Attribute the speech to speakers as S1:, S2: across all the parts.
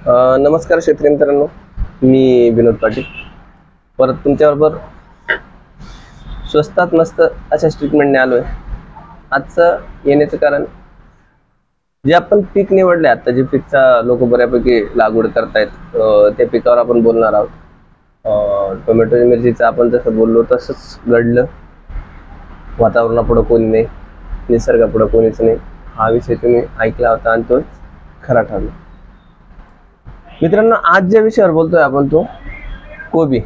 S1: नमस्कार शेतकरी मित्रांनो, मी विनोद पाटील परत तुमच्याबरोबर स्वस्तात मस्त अशा ट्रीटमेंटने आलोय। आजचं येण्याचं कारण जे आपण पीक निवडले, आता जे पीकचा लोक बऱ्यापैकी लागवड करतायत त्या पिकावर आपण बोलणार आहोत। टोमॅटो मिरचीचं आपण जसं बोललो तसंच घडलं। वातावरणापुढं कोणी नाही, निसर्गापुढं कोणीच नाही, हा विषय तुम्ही ऐकला होता आणि तोच खरा ठरला। मित्रांनो, आज ज्या विषयावर बोलतोय आपण तो कोबी,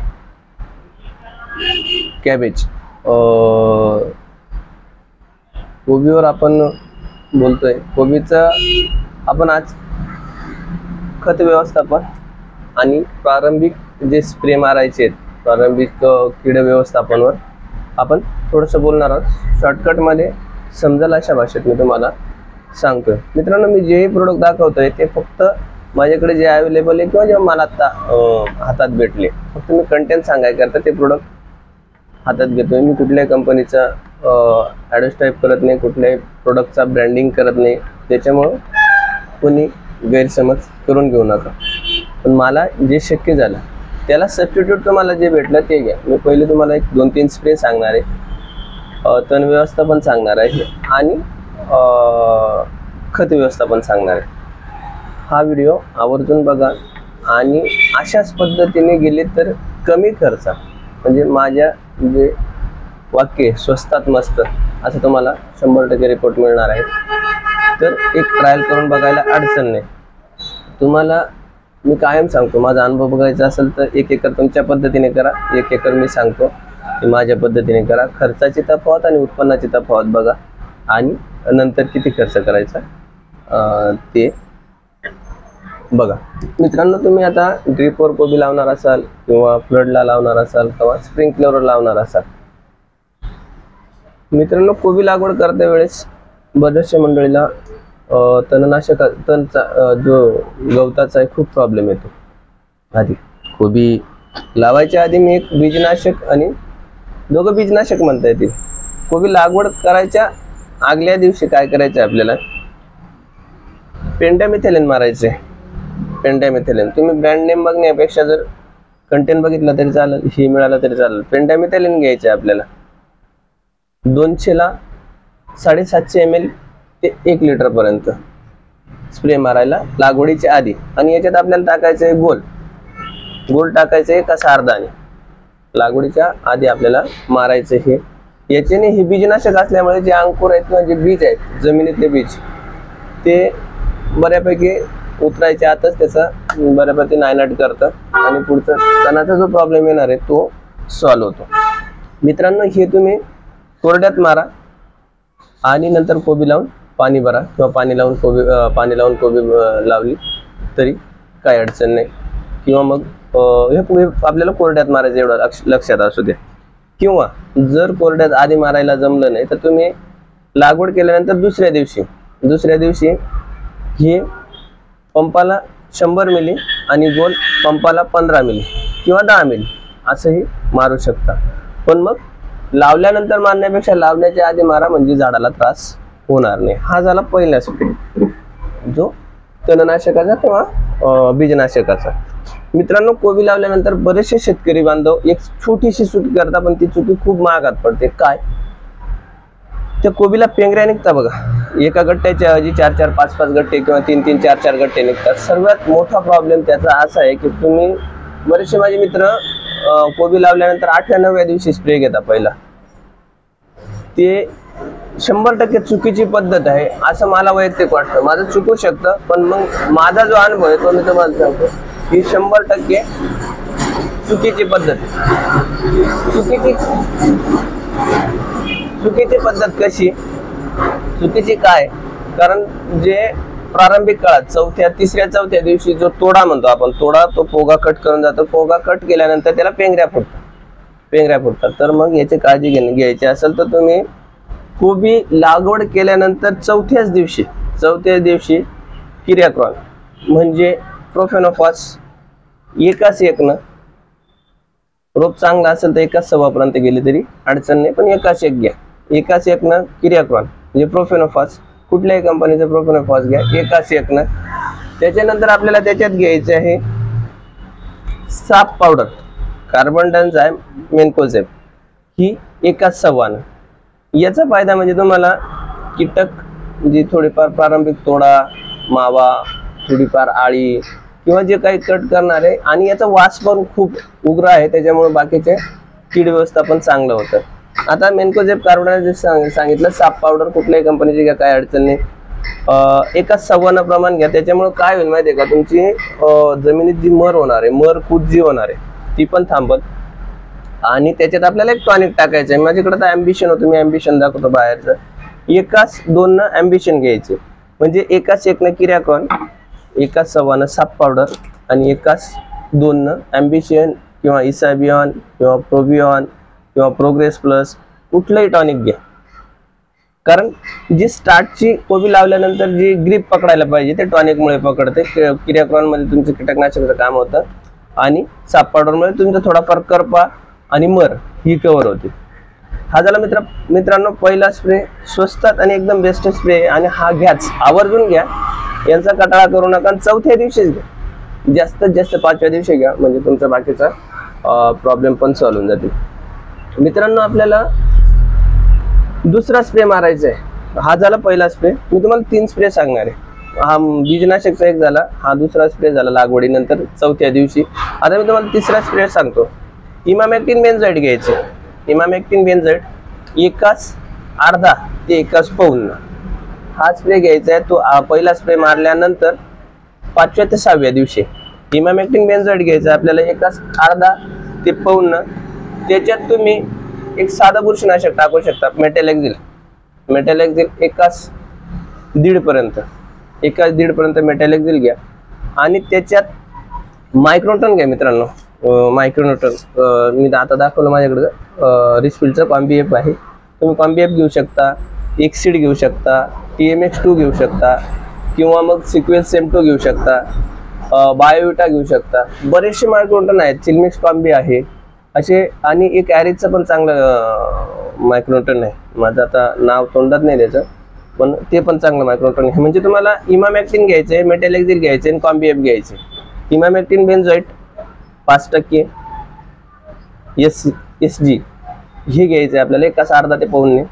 S1: कॅबेज। कोबीवर आपण बोलतोय। कोबीचं आपण आज खत व्यवस्थापन आणि प्रारंभिक जे स्प्रे मारायचे आहेत, प्रारंभिक कीड व्यवस्थापनवर आपण थोडंसं बोलणार आहोत। शॉर्टकटमध्ये समजेल अशा भाषेत मी तुम्हाला सांगतोय। मित्रांनो, मी जे प्रोडक्ट दाखवतोय ते फक्त माझ्याकडे जे अवेलेबल आहे किंवा जे मला आता हातात भेटले, फक्त मी कंटेंट सांगायकरता ते प्रोडक्ट हातात घेतोय। मी कुठल्याही कंपनीचा ॲडव्हर्टाईज करत नाही, कुठल्याही प्रोडक्टचा ब्रँडिंग करत नाही, त्याच्यामुळं कोणी गैरसमज करून घेऊ नका। पण मला जे शक्य झालं त्याला सबस्टिट्यूट तुम्हाला जे भेटलं ते घ्या। मी पहिले तुम्हाला 1-2-3 स्प्रे सांगणार आहे, तण व्यवस्थापन सांगणार आहे आणि खत व्यवस्थापन सांगणार आहे। हा व्हिडिओ आवर्जून बघा आणि अशाच पद्धतीने गेले तर कमी खर्च, म्हणजे माझ्या जे वाक्य स्वस्तात मस्त असं तुम्हाला 100% रिपोर्ट मिळणार आहे। तर एक ट्रायल करून बघायला अडचण नाही। तुम्हाला मी कायम सांगतो, माझा अनुभव बघायचा असेल तर 1 एकर तुमच्या पद्धतीने करा, 1 एकर मी सांगतो की माझ्या पद्धतीने करा। खर्चाची तफावत आणि उत्पन्नाची तफावत बघा आणि नंतर किती खर्च करायचा ते बघा। मित्रांनो, तुम्ही आता ड्रिपवर कोबी लावणार असाल किंवा फ्लडला लावणार असाल किंवा स्प्रिंकलरवर लावणार असाल, मित्रांनो कोबी लागवड करते वेळेस बऱ्याचशा मंडळीला तणचा जो गवताचा आहे खूप प्रॉब्लेम येतो। आधी कोबी लावायच्या आधी मी एक बीजनाशक आणि दोघं बीजनाशक म्हणता येतील। कोबी लागवड करायच्या आगल्या दिवशी काय करायचं आपल्याला, पेंटामिथेलिन मारायचे। पेंटामिथेलिन तुम्ही ब्रँड नेम बघण्यापेक्षा जर कंटेंट बघितला तरी चालेल, ही मिळाला तरी चालेल। पेंटामिथेलिन घ्यायचे आपल्याला 200 ला 750 ml ते 1 लिटर पर्यंत स्प्रे मारायला लागवडीच्या आधी। आणि याच्यात आपल्याला टाकायचं आहे गोल टाकायचं आहे का सारदाणे, लागवडीच्या आधी आपल्याला मारायचं हे। याच्याने हे बीजनाशक असल्यामुळे जे अंकुर आहेत किंवा जे बीज आहेत, जमिनीतले बीज, ते बऱ्यापैकी उतरायच्या आतच त्याचा बऱ्यापैकी नायनाट करतं आणि पुढचा तणाचा जो प्रॉब्लेम येणार आहे तो सॉल्व्ह होतो। मित्रांनो, हे तुम्ही कोरड्यात मारा आणि नंतर कोबी लावून पाणी भरा किंवा पाणी लावून कोबी लावली तरी काही अडचण नाही। किंवा मग हे आपल्याला कोरड्यात मारायचं एवढं लक्षात असू द्या। किंवा जर कोरड्यात आधी मारायला जमलं नाही तर तुम्ही लागवड केल्यानंतर दुसऱ्या दिवशी हे पंपाला 100 मिली आणि गोल पंपाला 15 मिली किंवा 10 मिली असंही मारू शकता। पण मग लावल्यानंतर मारण्यापेक्षा लावण्याच्या आधी मारा, म्हणजे झाडाला त्रास होणार नाही। हा झाला पहिला स्प्रे जो तणनाशकाचा किंवा बीजनाशकाचा। मित्रांनो, कोबी लावल्यानंतर बरेचसे शेतकरी बांधव एक छोटीशी चुकी करतात, पण ती चुकी खूप महागात पडते। काय, त्या कोबीला पेंगऱ्या निघतात बघा, एका गट्ट्याच्या ऐवजी 4-4, 5-5 गट्टे किंवा 3-3, 4-4 गट्टे निघतात। सर्वात मोठा प्रॉब्लेम त्याचा असा आहे की तुम्ही बरेचसे माझे मित्र कोबी लावल्यानंतर 8व्या-9व्या दिवशी स्प्रे घेता पहिला, ते 100% चुकीची पद्धत आहे असं मला वैयक्तिक वाटतं। माझं चुकू शकतं, पण मग माझा जो अनुभव आहे तो मी तुम्हाला सांगतो ही 100% चुकीची पद्धत। चुकीची पद्धत कशी, चुकीची काय, कारण जे प्रारंभिक काळात 3ऱ्या-4थ्या दिवशी जो तोडा म्हणतो आपण, तोडा तो पोगा कट करून जातो। पोगा कट केल्यानंतर त्याला पेंगऱ्या फुटतात। तर मग याची काळजी घ्यायची असेल तर तुम्ही कोबी लागवड केल्यानंतर 4थ्याच दिवशी किरियाक्रॉन म्हणजे प्रोफेनोफॉस एकाच एकनं, रोप चांगला असेल तर एकाच सव्वापर्यंत गेली तरी अडचण नाही, पण एकाच एक घ्या। एकाच एकनं किरियाक्रॉन म्हणजे प्रोफेनोफॉस, कुठल्याही कंपनीचं प्रोफेनोफॉस घ्या, एकाच एकनं त्याच्यानंतर आपल्याला त्याच्यात घ्यायचे आहे साप पावडर, कार्बन डायझाईम मेन्कोझेब, ही 1:1. याचा फायदा म्हणजे तुम्हाला कीटक म्हणजे थोडेफार प्रारंभिक तोडा, मावा, थोडीफार आळी किंवा जे काही कट करणार आहे, आणि याचा वास पण खूप उग्र आहे, त्याच्यामुळे बाकीचे कीड व्यवस्थापन चांगलं होतं. आता मेन्कोझेब कार्बन सांगितलं, साप पावडर कुठल्याही कंपनीची घ्या, काय अडचण नाही. 1:1 प्रमाण घ्या. त्याच्यामुळे काय होईल माहिती आहे का, तुमची जमिनीत जी मर होणार आहे, मर कूद जी होणार आहे ती पण थांबत. आणि त्याच्यात आपल्याला एक टॉनिक टाकायचं आहे. माझ्याकडे तर ॲम्बिशन होतं, मी ॲम्बिशन दाखवतो बाहेरचं. 1:2 ॲम्बिशन घ्यायचे, म्हणजे 1:1 किरॅक्रॉन, 1:1 साप पावडर आणि 1:2 ॲम्बिशन किंवा इसाबियॉन किंवा प्रोबियॉन किंवा प्रोग्रेस प्लस, कुठलंही टॉनिक घ्या. कारण जी स्टार्टची कोबी लावल्यानंतर जी ग्रीप पकडायला पाहिजे ते टॉनिकमुळे पकडते. किरॅक्रॉनमध्ये तुमचं कीटकनाशकाचं काम होतं आणि साप पावडरमुळे तुमचा थोडाफार करपा आणि मर ही कव्हर होते. हा झाला मित्रांनो पहिला स्प्रे, स्वस्तात आणि एकदम बेस्ट स्प्रे, आणि हा घ्याच, आवर्जून घ्या, यांचा कटाळा करू नका. चौथ्या दिवशीच घ्या, जास्तीत जास्त 5व्या दिवशी घ्या, म्हणजे तुमचा बाकीचा प्रॉब्लेम पण सॉल्व्ह होऊन जातील. मित्रांनो आपल्याला दुसरा स्प्रे मारायचा आहे. हा झाला पहिला स्प्रे. मी तुम्हाला 3 स्प्रे सांगणार आहे. हा बीजनाशकचा एक झाला, हा दुसरा स्प्रे झाला लागवडीनंतर 4थ्या दिवशी. आता मी तुम्हाला तिसरा स्प्रे सांगतो. इमामॅक्टिन बेन्झोएट घ्यायचे. इमामॅक्टिन बेन्झोएट 1:अर्धा ते 1:15 हा स्प्रे घ्यायचा आहे. तो पहिला स्प्रे मारल्यानंतर 5व्या ते 6व्या दिवशी इमामॅक्टिन बेन्झोएट घ्यायचं आपल्याला 1:अर्धा ते 1:15. त्याच्यात तुम्ही एक साधा बुरशीनाशक टाकू शकता, मेटॅलेक्झिल 1:1.5 पर्यंत मेटॅलेक्झिल घ्या. आणि त्याच्यात मायक्रोटन घ्या मित्रांनो. मायक्रोन्यूटन मी आता दाखवलं माझ्याकडं, रिचफिल्डचं कॉम्बीएफ आहे. तुम्ही कॉम्बीएफ घेऊ शकता, एक्सिड घेऊ शकता, TMX2 घेऊ शकता, किंवा मग सिक्वेन्स M2 घेऊ शकता, बायोविटा घेऊ शकता. बरेचसे मायक्रोटन आहेत, चिलमिक्स कॉम्बी आहे असे. आणि एक ॲरिजचं पण चांगलं मायक्रोटन आहे, माझं आता नाव तोंडात नाही त्याचं, पण ते पण चांगलं मायक्रोटन आहे. म्हणजे तुम्हाला इमामॅक्टिन घ्यायचे, मेटॅलेक्झिल घ्यायचे आणि कॉम्बीएफ घ्यायचे. इमामॅक्टिन बेन्झोएट 5% SG हे घ्यायचे आपल्याला 1:15 ते 1:15.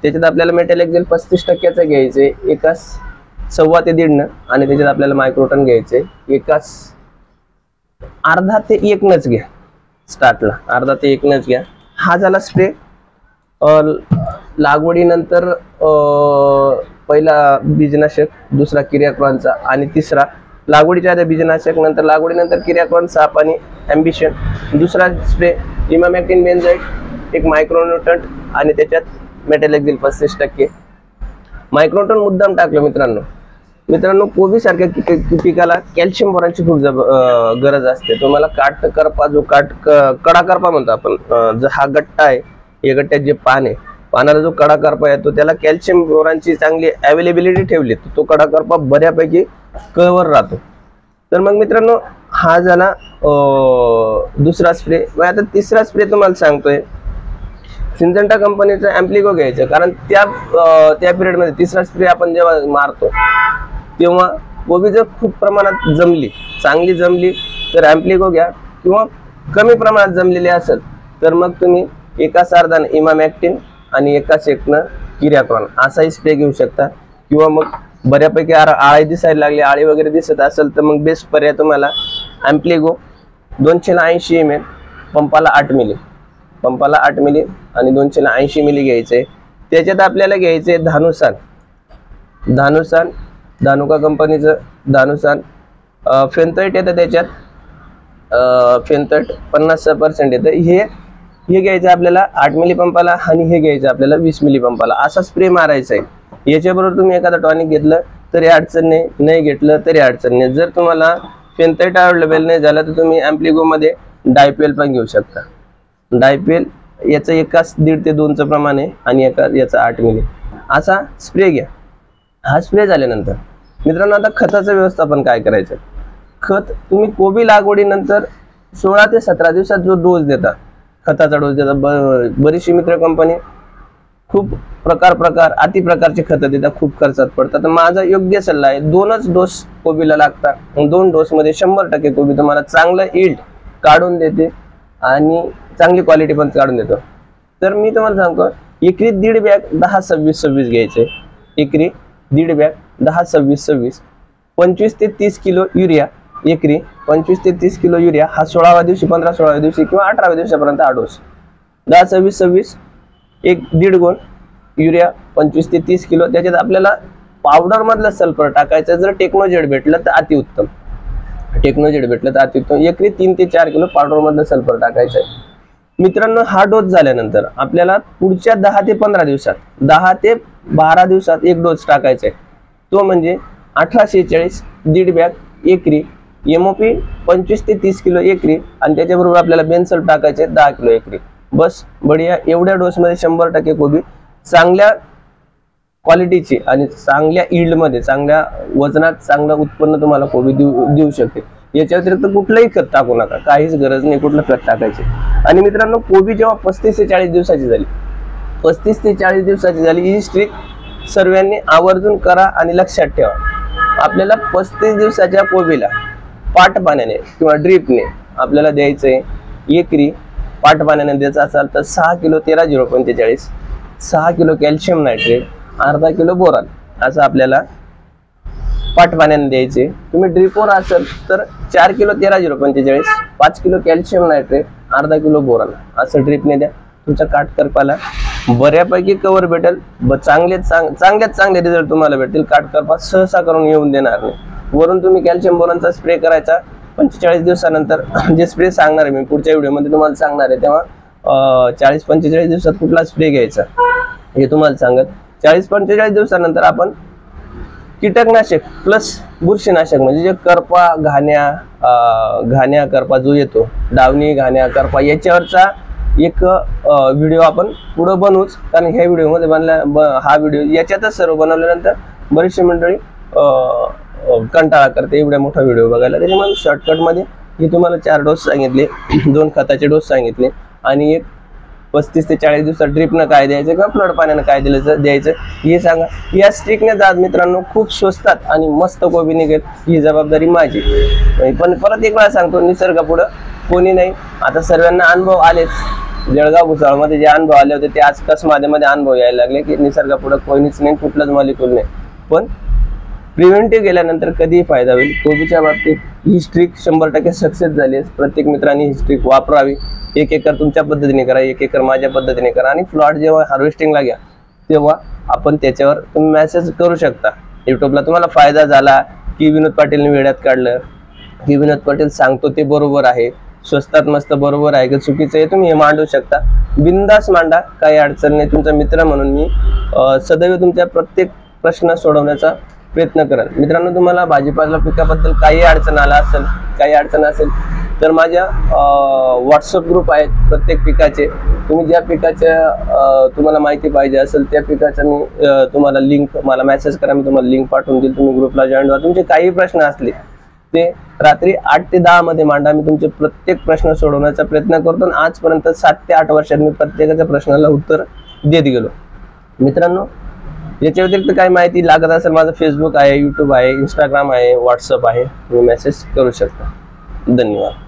S1: त्याच्यात आपल्याला मेटॅलेक्झिल 35% घ्यायचे 1:15 ते 1.5, आणि त्याच्यात आपल्याला मायक्रोटन घ्यायचे 1:अर्धा ते 1 घ्या. स्टार्टला 1:अर्धा ते 1 घ्या. हा झाला स्प्रे लागवडीनंतर, पहिला बीजनाशक, दुसरा किरॅक्रॉनचा, आणि तिसरा लागवडीच्या आधी बीजनाशक, नंतर लागवडीनंतर किरॅक्रॉन, साप आणि ॲम्बिशन. दुसरा स्प्रे इमामॅक्टिन बेन्झोएट, एक मायक्रोन्यूटन, आणि त्याच्यात मेटॅलेक्झिल 35%. मायक्रोन्यूटन मुद्दाम टाकलं मित्रांनो कोबीसारख्या पिकाला कॅल्शियम बोरॉनची खूप गरज असते. तुम्हाला काट करपा, जो कडा करपा म्हणतो आपण, जो हा गट्टा आहे, या गट्ट्यात जे पान आहे, पानाला जो कडा करपा येतो त्याला कॅल्शियम बोरॉनची चांगली अवेलेबिलिटी ठेवली तर तो कडा करपा बऱ्यापैकी कव्हर राहतो. तर मग मित्रांनो हा झाला दुसरा स्प्रे. आता तिसरा स्प्रे तुम्हाला सांगतोय, सिंजेंटा कंपनीचं ॲम्प्लिगो घ्यायचं. कारण त्या पिरियडमध्ये तिसरा स्प्रे आपण जेव्हा मारतो तेव्हा कोबी जर खूप प्रमाणात चांगली जमली तर ॲम्प्लिगो घ्या, किंवा कमी प्रमाणात जमलेली असेल तर मग तुम्ही 1:अर्धा इमामॅक्टिन आणि 1:1 किरॅक्रॉन असाही स्प्रे घेऊ शकता. किंवा मग बऱ्यापैकी आळी दिसायला लागली, आळी वगैरे दिसत असेल तर मग बेस्ट पर्याय तुम्हाला ॲम्प्लिगो 280 ml, पंपाला 8 मिली आणि 280 मिली घ्यायचे. त्याच्यात आपल्याला घ्यायचे धानुसान, धानुका कंपनीचं धानुसान. फेनथोएट येतं त्याच्यात, फेनथोएट 50% येतं. हे घ्यायचं आपल्याला 8 मिली पंपाला, आणि हे घ्यायचं आपल्याला 20 मिली पंपाला. असा स्प्रे मारायचा आहे. याच्याबरोबर तुम्ही एखादा टॉनिक घेतलं तरी अडचण नाही घेतलं तरी अडचण नाही. जर तुम्हाला फेनथोएट अवेलेबल नाही झालं तर तुम्ही ॲम्प्लिगोमध्ये डायपेल पण घेऊ शकता. डायपेल याचं 1:1.5 ते 2 प्रमाण आहे, आणि याचा 8 मिली. असा स्प्रे घ्या. हा स्प्रे झाल्यानंतर मित्रांनो आता खताचं व्यवस्थापन काय करायचं. खत तुम्ही कोबी लागवडीनंतर 16 ते 17 दिवसात जो डोस देता, खताचा डोस देता, बरीचशी मित्र कंपनी खूप प्रकार अति प्रकारचे खतं देतात, खूप खर्चात पडतात. तर माझा योग्य सल्ला आहे 2च डोस कोबीला लागतात. 2 डोस मध्ये 100% कोबी तुम्हाला चांगलं यील्ड काढून देते आणि चांगली क्वालिटी पण काढून देतो. तर मी तुम्हाला सांगतो एकरी 1.5 बॅग 10-26-26 घ्यायचे. एकरी 1.5 बॅग 10-26-26 25 ते 30 किलो युरिया. एकरी 25 ते 30 किलो युरिया हा 16व्या दिवशी 15-16व्या दिवशी किंवा 18व्या दिवसापर्यंत हा डोस. 10-26-26 एक 1.5 गुण युरिया 25 ते 30 किलो. त्याच्यात आपल्याला पावडर मधलं सल्फर टाकायचं. जर टेक्नोजेड भेटलं तर अतिउत्तम. टेक्नोजेड भेटलं तर अतिउत्तम. एकरी 3 ते 4 किलो पावडर मधलं सल्फर टाकायचं आहे. मित्रांनो हा डोस झाल्यानंतर आपल्याला पुढच्या 10 ते 15 दिवसात 10 ते 12 दिवसात एक डोस टाकायचा आहे. तो म्हणजे 1846 1.5 बॅग एकरी. एमओपी 25 ते 30 किलो एकरी आणि त्याच्याबरोबर आपल्याला बेन्सल टाकायचे 10 किलो एकरी. बस बढिया. एवढ्या डोस मध्ये 100% कोबी चांगल्या क्वालिटीची आणि चांगल्या यील्ड मध्ये चांगल्या वजनात चांगलं उत्पन्न तुम्हाला कोबी देऊ शकते. याच्या व्यतिरिक्त कुठलंही खत टाकू नका, काहीच गरज नाही कुठलं खत टाकायचे. आणि मित्रांनो कोबी जेव्हा 35 ते 40 दिवसाची झाली 35 ते 40 दिवसाची झाली ही स्ट्रिक सर्वांनी आवर्जून करा आणि लक्षात ठेवा. आपल्याला 35 दिवसाच्या कोबीला पाट पाण्याने किंवा ड्रीपने आपल्याला द्यायचंय. एकरी पाट पाण्याने द्यायचं असाल तर 6 किलो 13-045 6 किलो कॅल्शियम नायट्रेट अर्धा किलो बोरॉन असं आपल्याला पाट पाण्याने द्यायचे. तुम्ही ड्रिपवर असेल तर 4 किलो 13-045 5 किलो कॅल्शियम नायट्रेट अर्धा किलो बोरॉन असं ड्रिपने द्या. तुमच्या काटकर्पाला बऱ्यापैकी कव्हर भेटेल. चांगले रिझल्ट तुम्हाला भेटतील. काटकर्पा सहसा करून येऊन देणार नाही. वरून तुम्ही कॅल्शियम बोरॉनचा स्प्रे करायचा 45 दिवसानंतर. जे स्प्रे सांगणार आहे मी पुढच्या व्हिडिओमध्ये तुम्हाला सांगणार आहे, तेव्हा 40-45 दिवसात कुठला स्प्रे घ्यायचा हे तुम्हाला सांगत. 40-45 दिवसानंतर आपण कीटकनाशक प्लस बुरशीनाशक म्हणजे जे करपा घाण्या करपा जो येतो डावणी घाण्या करपा याच्यावरचा एक व्हिडिओ आपण पुढे बनवूच. कारण ह्या व्हिडिओमध्ये हा व्हिडिओ याच्यातच सर्व बनवल्यानंतर बरीचशी मंडळी कंटाळा करते एवढ्या मोठा व्हिडिओ बघायला. त्याच्यामुळे शॉर्टकट मध्ये हे तुम्हाला 4 डोस सांगितले, 2 खताचे डोस सांगितले आणि एक 35 ते 40 दिवसात ड्रिपनं काय द्यायचं किंवा फ्लड पाण्यानं काय द्यायचं हे सांगा. या स्ट्रिकने जात मित्रांनो खूप स्वस्तात आणि मस्त कोबी निघेल ही जबाबदारी माझी. पण परत एक वेळा सांगतो निसर्गापुढं कोणी नाही. आता सर्वांना अनुभव आलेच. जळगाव भुसावळमध्ये जे अनुभव आले होते ते आज कसमाध्यमध्ये अनुभव यायला लागले की निसर्गापुढं कोणीच नाही, कुठलंच मॉलिक्यूल नाही. पण प्रिव्हेंटिव्ह गेल्यानंतर कधीही फायदा होईल. कोबीच्या बाबतीत ही स्ट्रिक 100% सक्सेस झाली. प्रत्येक मित्रांनी ही स्ट्रिक वापरावी. 1 एकर तुमच्या पद्धतीने करा, 1 एकर माझ्या पद्धतीने करा आणि प्लॉट जेव्हा हार्वेस्टिंगला घ्या तेव्हा आपण त्याच्यावर तुम्ही मेसेज करू शकता युट्यूबला. तुम्हाला फायदा झाला की विनोद पाटीलने वेड्यात काढलं की विनोद पाटील सांगतो ते बरोबर आहे, स्वस्तात मस्त बरोबर आहे की चुकीचं आहे, तुम्ही हे मांडू शकता. बिंदास मांडा, काही अडचण नाही. तुमचा मित्र म्हणून मी सदैव तुमच्या प्रत्येक प्रश्न सोडवण्याचा प्रयत्न करेल. मित्रांनो तुम्हाला भाजीपाला पिकाबद्दल काही अडचण असेल तर माझ्या व्हॉट्सअप ग्रुप आहेत प्रत्येक पिकाचे. तुम्ही ज्या पिकाच्या तुम्हाला माहिती पाहिजे असेल त्या पिकाचं मी तुम्हाला लिंक मला मेसेज करा, मी तुम्हाला लिंक पाठवून देईल. तुम्ही ग्रुपला जॉईन व्हा. तुमचे काही प्रश्न असले ते रात्री 8 ते 10 मध्ये मांडा. मी तुमचे प्रत्येक प्रश्न सोडवण्याचा प्रयत्न करतो आणि आजपर्यंत 7 ते 8 वर्षात मी प्रत्येकाच्या प्रश्नाला उत्तर देत गेलो. मित्रांनो याच्या व्यतिरिक्त काही माहिती लागत असेल माझं फेसबुक आहे, यूट्यूब आहे, इंस्टाग्राम आहे, व्हॉट्सअप आहे, तुम्ही मेसेज करू शकता. धन्यवाद.